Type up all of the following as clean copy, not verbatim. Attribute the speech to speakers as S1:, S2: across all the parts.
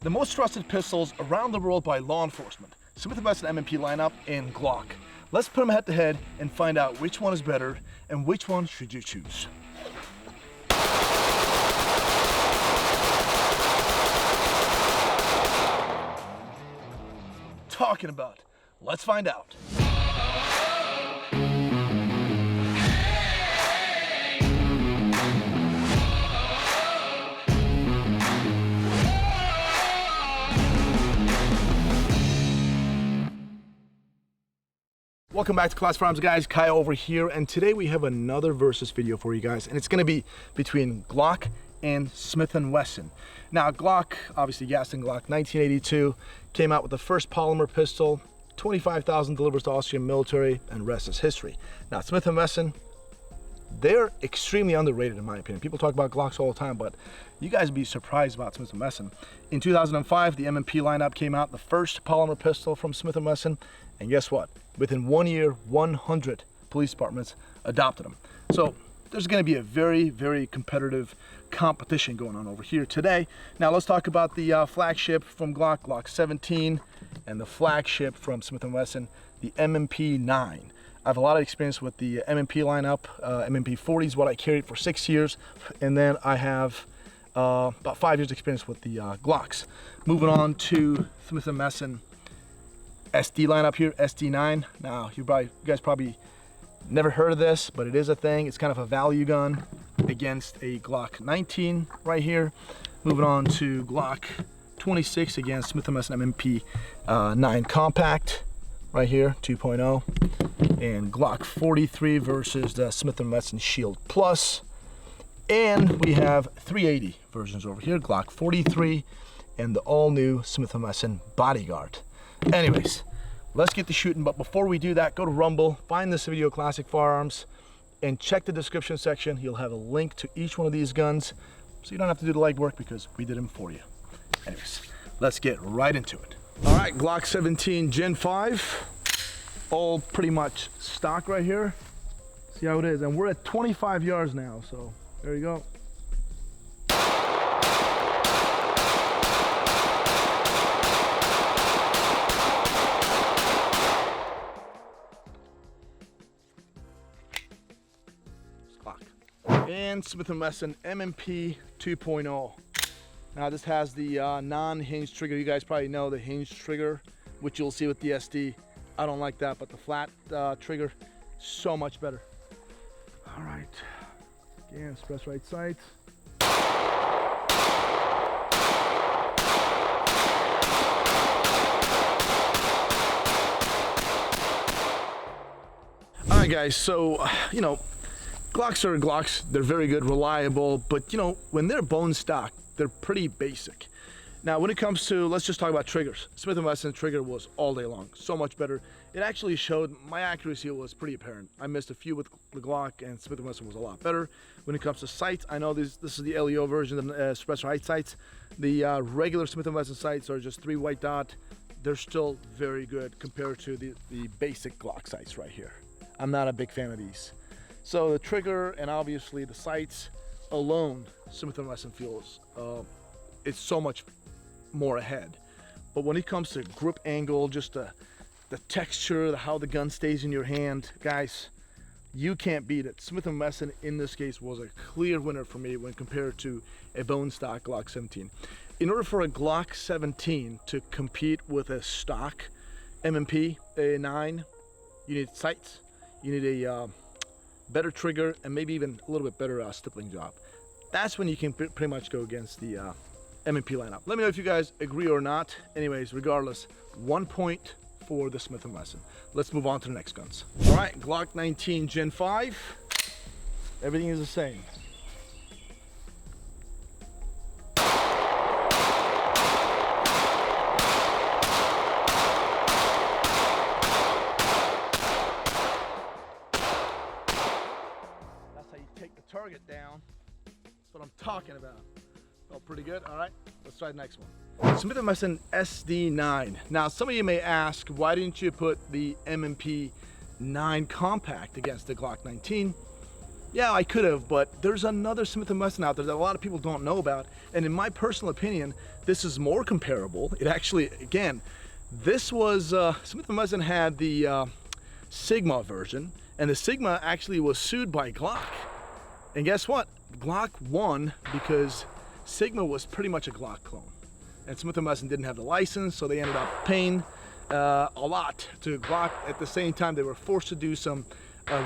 S1: The most trusted pistols around the world by law enforcement. Smith & Wesson M&P lineup and Glock. Let's put them head to head and find out which one is better and which one should you choose. Talking about. Let's find out. Welcome back to Class Firearms, guys. Kai over here, and today we have another versus video for you guys, and it's going to be between Glock and Smith & Wesson. Now, Glock, obviously Wesson Glock, 1982, came out with the first polymer pistol, 25,000 delivers to Austrian military, and rest is history. Now, Smith & Wesson, they're extremely underrated in my opinion. People talk about Glocks all the time, but you guys would be surprised about Smith & Wesson. In 2005, the M&P lineup came out, the first polymer pistol from Smith & Wesson, and guess what? Within 1 year, 100 police departments adopted them. So there's going to be a very, very competitive competition going on over here today. Now let's talk about the flagship from Glock, Glock 17, and the flagship from Smith & Wesson, the M&P 9. I have a lot of experience with the M&P lineup. M&P 40 is what I carried for 6 years, and then I have about 5 years experience with the Glocks. Moving on to Smith & Wesson SD lineup here, SD9. Now, you guys probably never heard of this, but it is a thing. It's kind of a value gun against a Glock 19 right here. Moving on to Glock 26 against Smith & Wesson M&P 9 Compact right here, 2.0. And Glock 43 versus the Smith & Wesson Shield Plus. And we have 380 versions over here, Glock 43 and the all-new Smith & Wesson Bodyguard. Anyways, let's get to shooting, but before we do that, go to Rumble, find this video, Classic Firearms, and check the description section. You'll have a link to each one of these guns, so you don't have to do the legwork because we did them for you. Anyways, let's get right into it. All right, Glock 17 Gen 5, all pretty much stock right here. See how it is, and we're at 25 yards now, so there you go. And Smith & Wesson M&P 2.0. Now this has the non-hinge trigger. You guys probably know the hinge trigger, which you'll see with the SD. I don't like that, but the flat trigger, so much better. All right, again, press right sights. All right, guys, so, you know, Glocks are Glocks, they're very good, reliable, but you know, when they're bone stock, they're pretty basic. Now, when it comes to, let's just talk about triggers. Smith & Wesson trigger was all day long, so much better. It actually showed, my accuracy was pretty apparent. I missed a few with the Glock, and Smith & Wesson was a lot better. When it comes to sights, I know this is the LEO version of suppressor height sights. The regular Smith & Wesson sights are just 3 white dot. They're still very good compared to the basic Glock sights right here. I'm not a big fan of these. So the trigger and obviously the sights alone, Smith & Wesson feels it's so much more ahead. But when it comes to grip angle, just the texture, how the gun stays in your hand, guys, you can't beat it. Smith & Wesson in this case was a clear winner for me when compared to a bone stock Glock 17. In order for a Glock 17 to compete with a stock M&P 9, you need sights, you need a better trigger, and maybe even a little bit better stippling job. That's when you can pretty much go against the M&P lineup. Let me know if you guys agree or not. Anyways, regardless, 1 point for the Smith & Wesson. Let's move on to the next guns. All right, Glock 19 Gen 5. Everything is the same. Target down. That's what I'm talking about. Felt pretty good. All right, let's try the next one. Smith & Wesson SD9. Now, some of you may ask, why didn't you put the M&P 9 Compact against the Glock 19? Yeah, I could have, but there's another Smith & Wesson out there that a lot of people don't know about. And in my personal opinion, this is more comparable. It actually, again, this was, Smith & Wesson had the Sigma version, and the Sigma actually was sued by Glock. And guess what? Glock won because Sigma was pretty much a Glock clone. And Smith & Wesson didn't have the license, so they ended up paying a lot to Glock. At the same time, they were forced to do some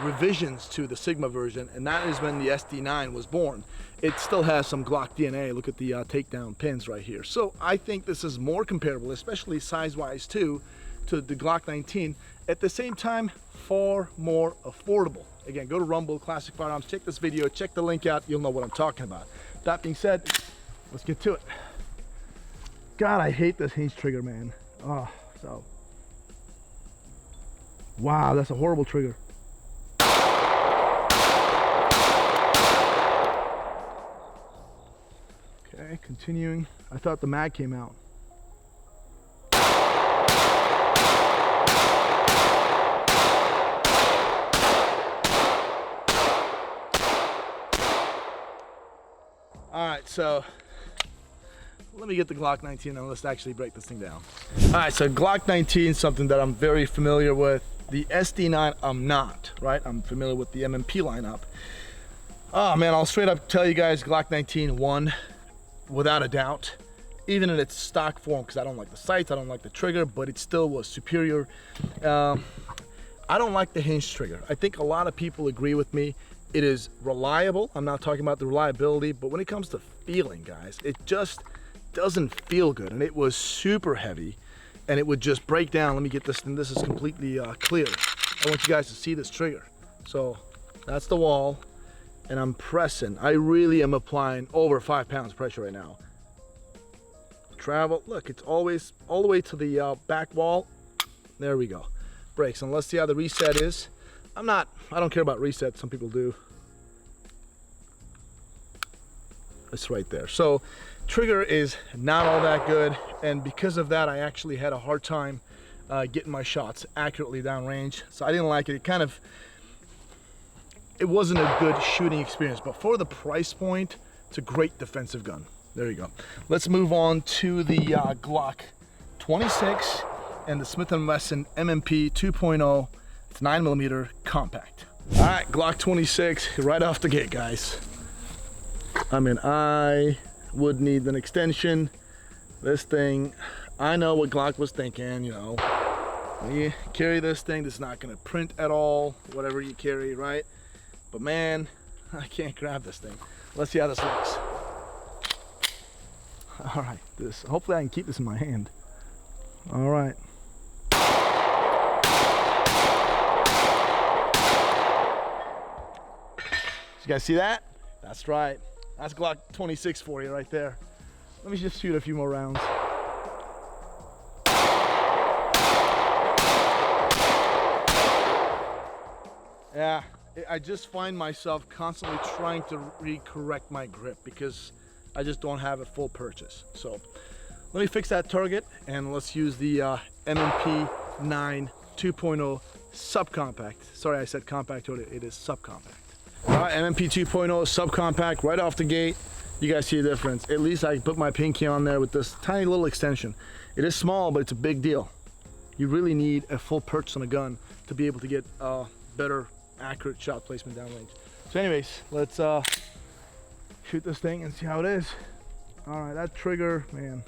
S1: revisions to the Sigma version, and that is when the SD9 was born. It still has some Glock DNA. Look at the takedown pins right here. So I think this is more comparable, especially size-wise too, to the Glock 19. At the same time, far more affordable. Again, go to Rumble Classic Firearms, check this video, check the link out, you'll know what I'm talking about. That being said, let's get to it. God, I hate this hinge trigger, man. Oh, so. Wow, that's a horrible trigger. Okay, continuing. I thought the mag came out. All right, so let me get the Glock 19 and let's actually break this thing down. All right, so Glock 19 is something that I'm very familiar with. The SD9, I'm not, right? I'm familiar with the MMP lineup. Oh man, I'll straight up tell you guys Glock 19 won without a doubt, even in its stock form, because I don't like the sights, I don't like the trigger, but it still was superior. I don't like the hinge trigger. I think a lot of people agree with me. It is reliable. I'm not talking about the reliability, but when it comes to feeling, guys, it just doesn't feel good. And it was super heavy and it would just break down. Let me get this thing. This is completely clear. I want you guys to see this trigger. So that's the wall and I'm pressing. I really am applying over 5 pounds pressure right now. Travel, look, it's always all the way to the back wall. There we go. Breaks, and let's see how the reset is. I don't care about reset, some people do. It's right there. So trigger is not all that good, and because of that I actually had a hard time getting my shots accurately downrange. So I didn't like it. It wasn't a good shooting experience, but for the price point, it's a great defensive gun. There you go. Let's move on to the Glock 26 and the Smith & Wesson MMP 2.0. It's 9mm compact. All right, Glock 26 right off the gate, guys. I mean, I would need an extension. This thing, I know what Glock was thinking, you know. When you carry this thing, it's not gonna print at all, whatever you carry, right? But man, I can't grab this thing. Let's see how this looks. All right, hopefully I can keep this in my hand. All right. You guys see that? That's right. That's Glock 26 for you right there. Let me just shoot a few more rounds. Yeah, I just find myself constantly trying to recorrect my grip because I just don't have a full purchase. So let me fix that target and let's use the MMP 9 2.0 subcompact. Sorry, I said compact, it is subcompact. All right, MMP 2.0 subcompact right off the gate. You guys see the difference. At least I can put my pinky on there with this tiny little extension. It is small, but it's a big deal. You really need a full purchase on a gun to be able to get better, accurate shot placement downrange. So anyways, let's shoot this thing and see how it is. All right, that trigger, man.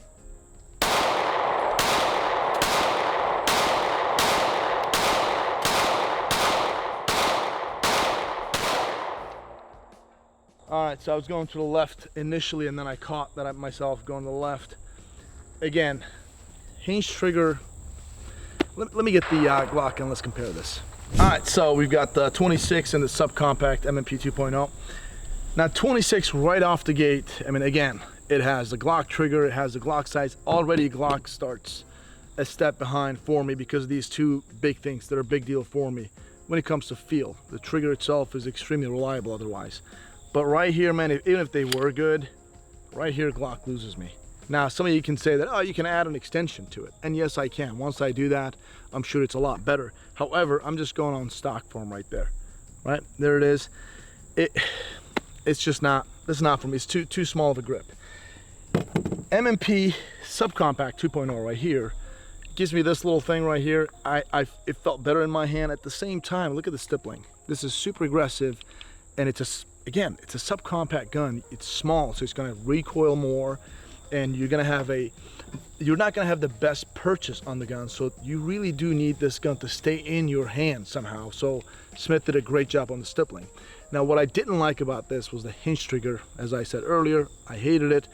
S1: All right, so I was going to the left initially and then I caught that myself going to the left. Again, hinge trigger. Let me get the Glock and let's compare this. All right, so we've got the 26 and the subcompact MMP 2.0. Now 26 right off the gate, I mean, again, it has the Glock trigger, it has the Glock sights. Already Glock starts a step behind for me because of these two big things that are a big deal for me when it comes to feel. The trigger itself is extremely reliable otherwise. But right here, man, even if they were good, right here Glock loses me. Now, some of you can say that, oh, you can add an extension to it. And yes, I can. Once I do that, I'm sure it's a lot better. However, I'm just going on stock form right there. Right? There it is. it's just not, this is not for me. It's too small of a grip. M&P Subcompact 2.0 right here gives me this little thing right here. It felt better in my hand. At the same time, look at the stippling. This is super aggressive, and it's a subcompact gun. It's small, so it's going to recoil more, and you're not going to have the best purchase on the gun. So you really do need this gun to stay in your hand somehow. So Smith did a great job on the stippling. Now, what I didn't like about this was the hinge trigger. As I said earlier, I hated it,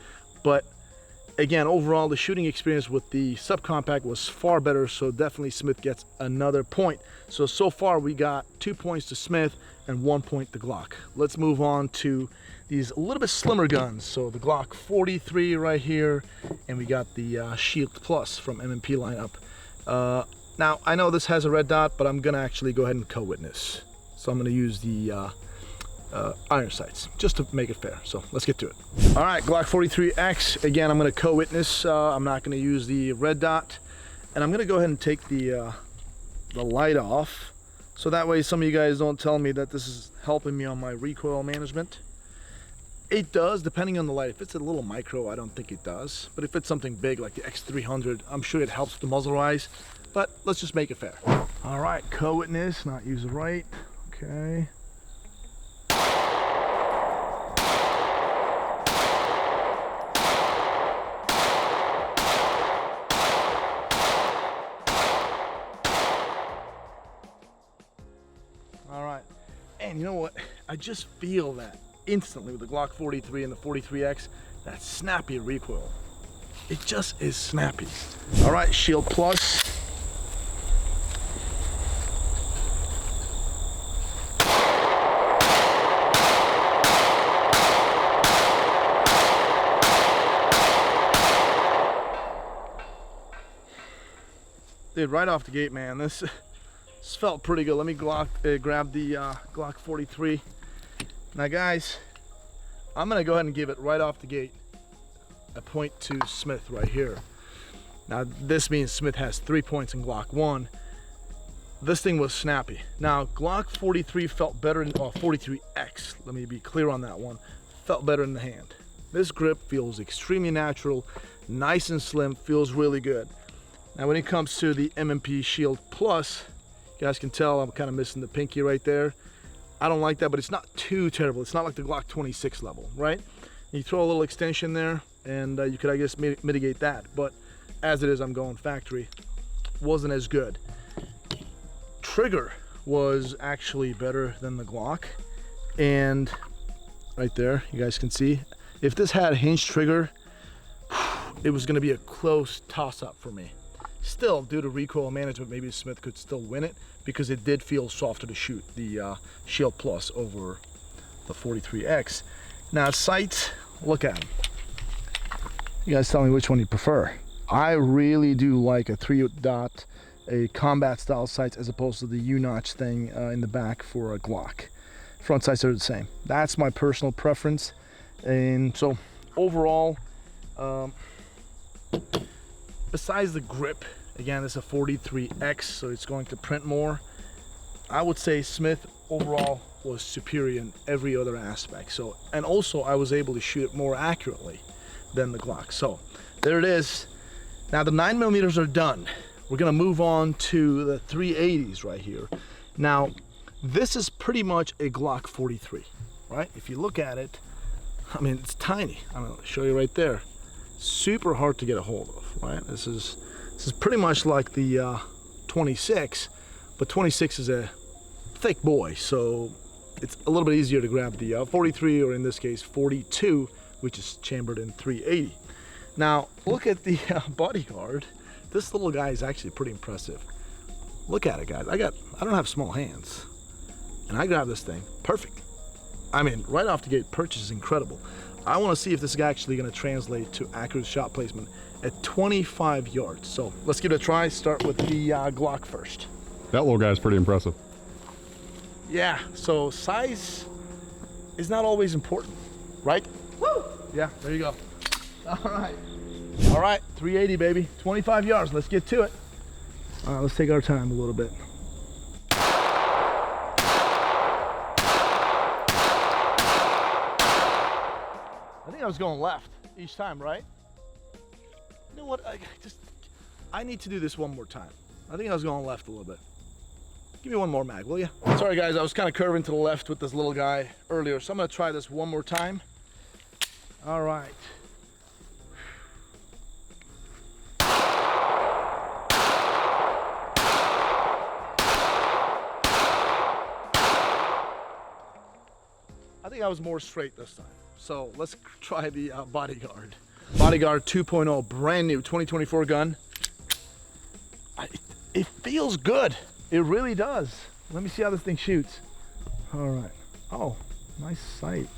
S1: but again, overall, the shooting experience with the subcompact was far better, so definitely Smith gets another point. So far we got 2 points to Smith and 1 point to Glock. Let's move on to these a little bit slimmer guns. So the Glock 43 right here, and we got the Shield Plus from M&P lineup. Now, I know this has a red dot, but I'm gonna actually go ahead and co-witness. So I'm gonna use the iron sights just to make it fair. So let's get to it. All right, Glock 43X. Again, I'm going to co-witness. I'm not going to use the red dot, and I'm going to go ahead and take the light off, so that way some of you guys don't tell me that this is helping me on my recoil management. It does, depending on the light. If it's a little micro, I don't think it does. But if it's something big like the X300, I'm sure it helps the muzzle rise. But let's just make it fair. All right, co-witness, not use the right. Okay. And you know what? I just feel that instantly with the Glock 43 and the 43X, that snappy recoil. It just is snappy. All right, Shield Plus. Dude, right off the gate, man, this felt pretty good. Let me grab the Glock 43. Now guys, I'm gonna go ahead and give it right off the gate a point to Smith right here. Now this means Smith has 3 points in Glock 1. This thing was snappy. Now Glock 43 felt better in 43X, let me be clear on that one, felt better in the hand. This grip feels extremely natural, nice and slim, feels really good. Now when it comes to the M&P Shield Plus, you guys can tell I'm kind of missing the pinky right there. I don't like that, but it's not too terrible. It's not like the Glock 26 level, right? You throw a little extension there, and you could, I guess, mitigate that. But as it is, I'm going factory. Wasn't as good. Trigger was actually better than the Glock. And right there, you guys can see, if this had a hinge trigger, it was going to be a close toss-up for me. Still, due to recoil management, maybe Smith could still win it because it did feel softer to shoot the Shield Plus over the 43X. Now sights, look at them. You guys tell me which one you prefer. I really do like a 3-dot, a combat style sights as opposed to the U-notch thing in the back for a Glock. Front sights are the same. That's my personal preference. And so overall, besides the grip, again, this is a 43X, so it's going to print more. I would say Smith overall was superior in every other aspect. So, and also I was able to shoot it more accurately than the Glock. So there it is. Now the 9mm are done. We're gonna move on to the 380s right here. Now, this is pretty much a Glock 43, right? If you look at it, I mean, it's tiny. I'm gonna show you right there. Super hard to get a hold of, right? This is pretty much like the 26, but 26 is a thick boy, so it's a little bit easier to grab the 43, or in this case 42, which is chambered in 380. Now look at the bodyguard. This little guy is actually pretty impressive. Look at it, guys. I don't have small hands, and I grab this thing perfect. I mean, right off the gate, purchase is incredible. I want to see if this is actually going to translate to accurate shot placement at 25 yards. So let's give it a try. Start with the Glock first.
S2: That little guy's pretty impressive.
S1: Yeah, so size is not always important, right? Woo! Yeah, there you go. All right. All right, 380, baby. 25 yards. Let's get to it. Let's take our time a little bit. I was going left each time, right? You know what? I need to do this one more time. I think I was going left a little bit. Give me one more mag, will you? Sorry guys, I was kind of curving to the left with this little guy earlier, so I'm gonna try this one more time. All right. I think I was more straight this time. So let's try the Bodyguard. Bodyguard 2.0, brand new 2024 gun. It feels good. It really does. Let me see how this thing shoots. All right. Oh, nice sight.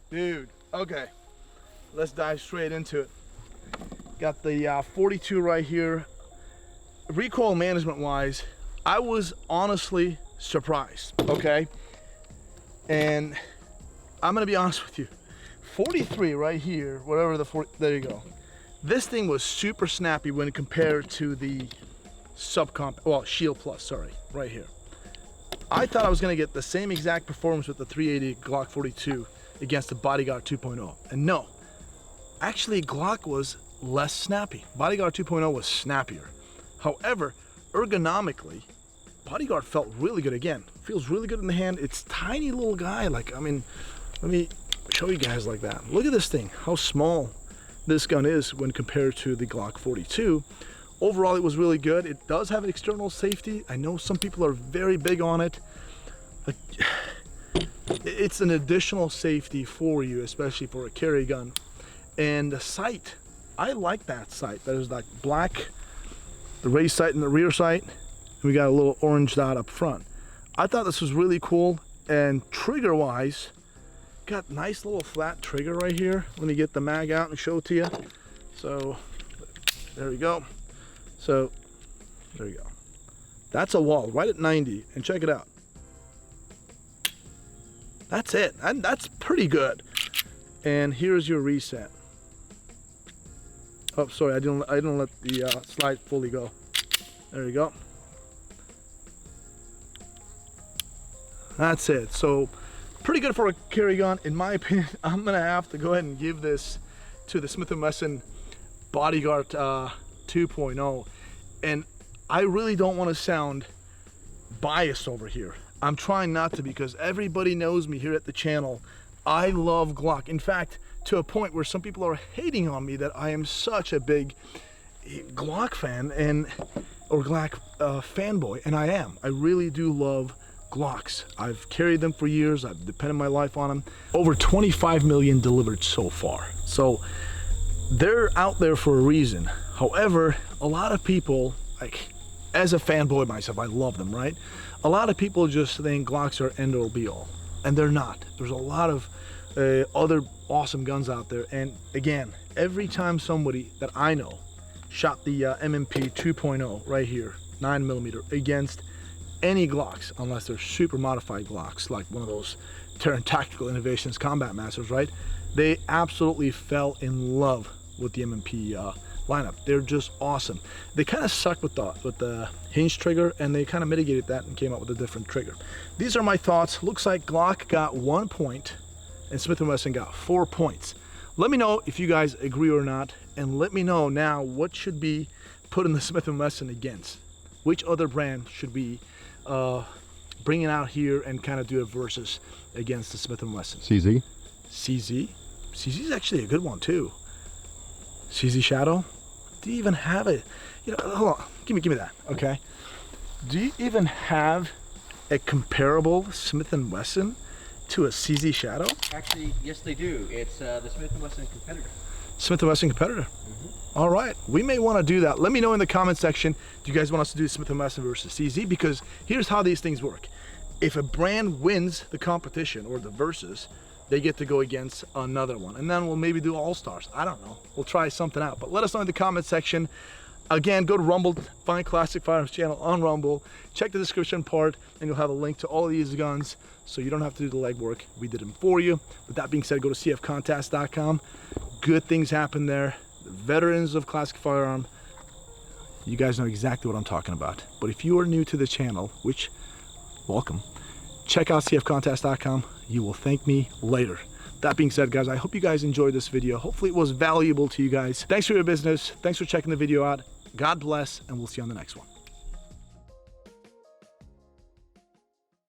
S1: Dude, okay, let's dive straight into it. Got the 42 right here. Recoil management wise, I was honestly surprised, okay? And I'm gonna be honest with you, 43 right here, whatever the 40, there you go. This thing was super snappy when compared to the Subcompact, well, Shield Plus, sorry, right here. I thought I was gonna get the same exact performance with the 380 Glock 42 against the Bodyguard 2.0. And no, actually Glock was less snappy. Bodyguard 2.0 was snappier. However, ergonomically, Bodyguard felt really good again. Feels really good in the hand. It's tiny little guy. Like, I mean, let me show you guys like that. Look at this thing, how small this gun is when compared to the Glock 42. Overall, it was really good. It does have an external safety. I know some people are very big on it. Like, it's an additional safety for you, especially for a carry gun. And the sight, I like that sight. There's like black, the raised sight and the rear sight. And we got a little orange dot up front. I thought this was really cool. And trigger wise, got nice little flat trigger right here. Let me get the mag out and show it to you. So there we go. So there you go. That's a wall right at 90, and check it out. That's it, and that's pretty good. And here's your reset. Oh, sorry, I didn't let the slide fully go. There you go. That's it. So pretty good for a carry gun, in my opinion. I'm gonna have to go ahead and give this to the Smith & Wesson Bodyguard 2.0. And I really don't want to sound biased over here. I'm trying not to, because everybody knows me here at the channel. I love Glock. In fact, to a point where some people are hating on me that I am such a big Glock fan or Glock fanboy, and I am. I really do love Glocks. I've carried them for years. I've depended my life on them. Over 25 million delivered so far. So they're out there for a reason. However, a lot of people, like, as a fanboy myself, I love them, right? A lot of people just think Glocks are end all be all, and they're not. There's a lot of other awesome guns out there. And again, every time somebody that I know shot the MMP 2.0 right here, 9mm, against any Glocks, unless they're super modified Glocks, like one of those Terran Tactical Innovations Combat Masters, right? They absolutely fell in love with the MMP lineup. They're just awesome. They kind of sucked with the hinge trigger, and they kind of mitigated that and came up with a different trigger. These are my thoughts. Looks like Glock got 1 point and Smith & Wesson got 4 points. Let me know if you guys agree or not, and let me know now what should be put in the Smith & Wesson against. Which other brand should be bringing out here and kind of do a versus against the Smith & Wesson?
S2: CZ?
S1: CZ? CZ is actually a good one too. CZ Shadow? Do you even have it? You know, hold on, give me that, okay? Do you even have a comparable Smith & Wesson to a CZ Shadow?
S3: Actually, yes they do. It's the Smith & Wesson Competitor.
S1: Smith & Wesson Competitor? Mm-hmm. All right, we may want to do that. Let me know in the comment section, do you guys want us to do Smith & Wesson versus CZ? Because here's how these things work. If a brand wins the competition or the versus, they get to go against another one. And then we'll maybe do all-stars. I don't know. We'll try something out. But let us know in the comment section. Again, go to Rumble, find Classic Firearms channel on Rumble, check the description part, and you'll have a link to all of these guns, so you don't have to do the legwork. We did them for you. With that being said, go to cfcontest.com. Good things happen there. The veterans of Classic Firearm, you guys know exactly what I'm talking about. But if you are new to the channel, which, welcome, check out cfcontest.com. You will thank me later. That being said, guys, I hope you guys enjoyed this video. Hopefully it was valuable to you guys. Thanks for your business. Thanks for checking the video out. God bless, and we'll see you on the next one.